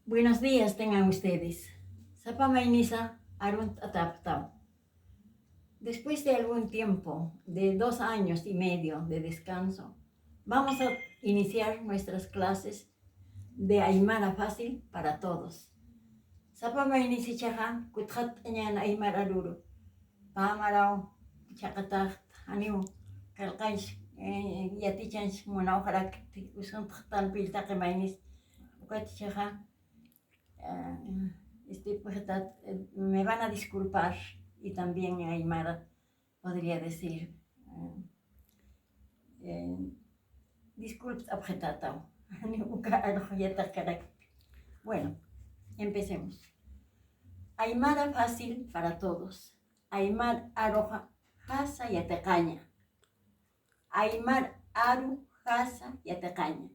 Buenos días tengan ustedes. Sapa Mainisa Arunt Ataptao. Después de algún tiempo, de 2 años y medio de descanso, vamos a iniciar nuestras clases de Aymara fácil para todos. Sapa Mainisi Chaja, Kuthat Añan Aymara Luru. Pamarao, Chakatat, Aniu, Kalkaish, Yatichanch, Munau Harak, Usan Piltake Mainis, Ukatichaja. Me van a disculpar, y también en Aymara podría decir disculpas objetatao. Bueno, empecemos. Aymara fácil para todos. Aymar aroja jasa yatecaña. Aymar aru jasa yatecaña.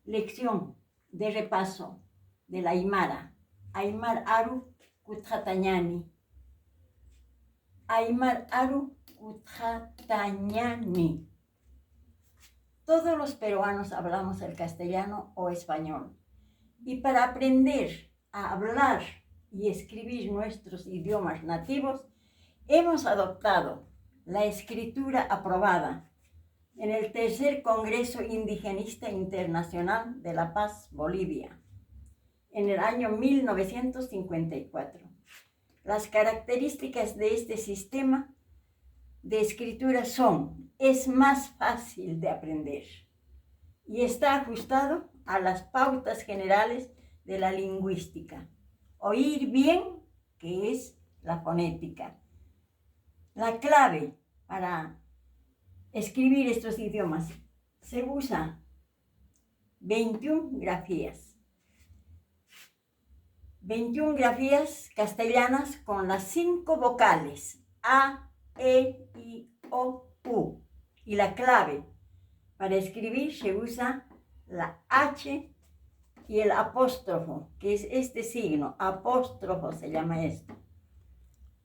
Lección de repaso de la Aymara. Aymar aru kutjatañani. Aymar aru kutjatañani. Todos los peruanos hablamos el castellano o español. Y para aprender a hablar y escribir nuestros idiomas nativos, hemos adoptado la escritura aprobada en el tercer Congreso Indigenista Internacional de La Paz, Bolivia, en el año 1954. Las características de este sistema de escritura son: es más fácil de aprender y está ajustado a las pautas generales de la lingüística. Oír bien, que es la fonética. La clave para escribir estos idiomas: se usa 21 grafías. 21 grafías castellanas con las 5 vocales A, E, I, O, U. Y la clave para escribir se usa la H y el apóstrofo, que es este signo, apóstrofo se llama esto,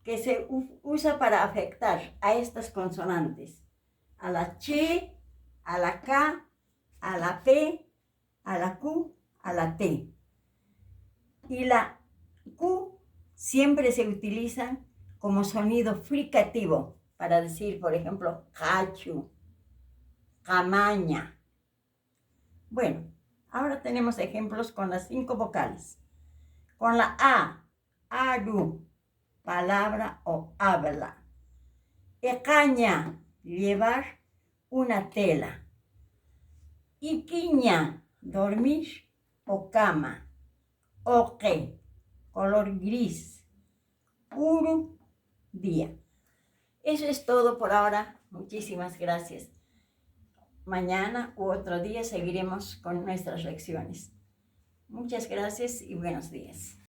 que se usa para afectar a estas consonantes, a la Ch, a la K, a la P, a la Q, a la T. Y la Q siempre se utiliza como sonido fricativo para decir, por ejemplo, cachu, camaña. Bueno, ahora tenemos ejemplos con las 5 vocales. Con la A, aru, palabra o habla. Ecaña, llevar una tela. Iquiña, dormir o cama. Oque, color gris. Uru, día. Eso es todo por ahora. Muchísimas gracias. Mañana u otro día seguiremos con nuestras lecciones. Muchas gracias y buenos días.